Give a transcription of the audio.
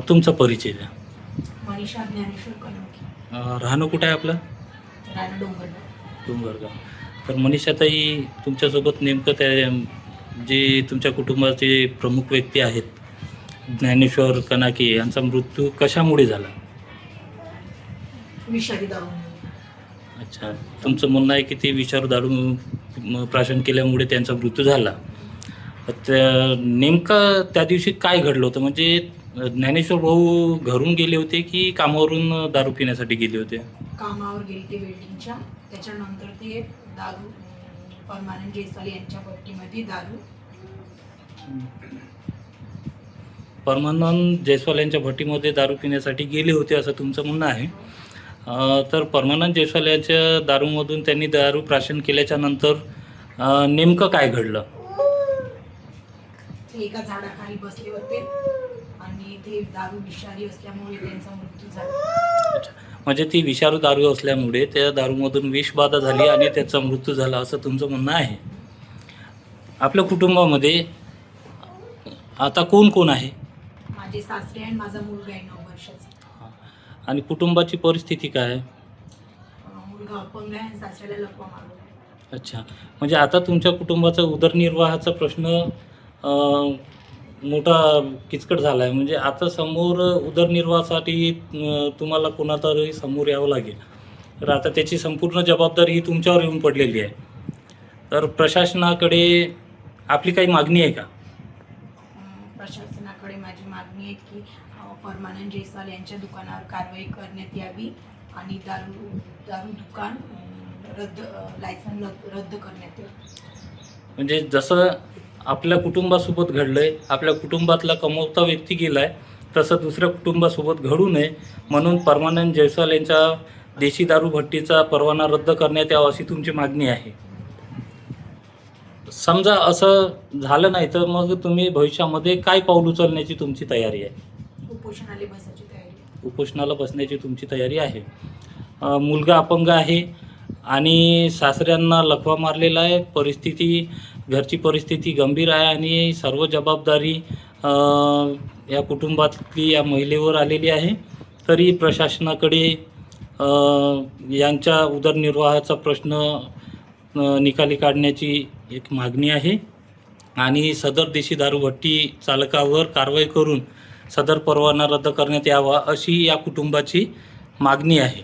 तुमचा परिचय द्या. मनीषा ज्ञानेश्वर कनोखे. राहणं कुठं आहे आपलं? राणा डोंगरगाव. डोंगरगाव. तर मनीषाताई, तुमच्यासोबत नेमकं त्या जे तुमच्या कुटुंबाचे प्रमुख व्यक्ती आहेत ज्ञानेश्वर कनाके यांचा मृत्यू कशामुळे झाला? विषारी दारू. अच्छा, तुमचं म्हणणं आहे की ते विषारी दारू प्राशन केल्यामुळे त्यांचा मृत्यू झाला. त्या नेमकं त्या दिवशी काय घडलं होतं? म्हणजे ज्ञानेश्वर भाऊ घरून गेले होते की कामावरून दारू पिण्यासाठी गेले होते? कामावर गेले ते वेल्डिंगच्या. त्याच्यानंतर ते दारू परमानंद जयस्वाल यांच्या पट्टीमध्ये दारू. परमानंद जयस्वाल यांच्या भट्टीमध्ये दारू पिण्यासाठी गेले होते असं तुमचं म्हणणं आहे. तर परमानंद जयस्वाल यांच्या दारूमधून त्यांनी दारू प्राशन केल्याच्या नंतर नेमकं काय घडलं? ते एका झाडाखाली बसले होते आणि ते दारू विषारी असल्यामुळे त्यांचा मृत्यू झाला. अच्छा, म्हणजे ती विषारी दारू असल्यामुळे त्या दारूमधून विषबाधा झाली आणि त्याचा मृत्यू झाला असं तुमचं म्हणणं आहे. आपल्या कुटुंबामध्ये आता कोण कोण आहे? माझे सासरे आणि माझा मुलगा आहे 9 वर्षाचा. आणि कुटुंबाची परिस्थिती काय आहे? मुलगा अपंग आहे आणि सासऱ्याला लकवा मारला आहे. अच्छा, म्हणजे आता तुमच्या कुटुंबाचा उदरनिर्वाहाचा प्रश्न मोठा किचकट झाला आहे. म्हणजे आता समोर उदरनिर्वाहासाठी तुम्हाला कोणातरी समोर यावं लागेल. तर आता त्याची संपूर्ण जबाबदारी ही तुमच्यावर येऊन पडलेली आहे. तर प्रशासनाकडे आपली काही मागणी आहे का? प्रशासनाकडे माझी मागणी आहे की परमानंद जयस्वाल यांच्या दुकानावर कारवाई करण्यात यावी आणि दारू दुकान लायसन रद्द करण्यात यावे. म्हणजे जसं आपल्या कुटुंबासोबत घडलं आहे, आपल्या कुटुंबातला कमवता व्यक्ती गेला आहे, तसं दुसऱ्या कुटुंबासोबत घडू नये म्हणून परमानंद जयस्वाल यांच्या देशी दारू भट्टीचा परवाना रद्द करण्यात यावा अशी तुमची मागणी आहे. समजा असं झालं नाही तर मग तुम्ही भविष्यामध्ये काय पाऊल उचलण्याची तुमची तयारी आहे? उपोषणाला बसायची तयारी. उपोषणाला बसण्याची तुमची तयारी आहे. मुलगा अपंग आहे आणि सासऱ्यांना लकवा मारलेला आहे. घरची परिस्थिती गंभीर आहे आणि सर्व जबाबदारी या कुटुंबातली या महिलेवर आलेली आहे. तरी प्रशासनाकडे यांच्या उदरनिर्वाहाचा प्रश्न निकाली काढण्याची एक मागणी आहे आणि सदर देशी दारूभट्टी चालकावर कारवाई करून सदर परवाना रद्द करण्यात यावा अशी या कुटुंबाची मागणी आहे.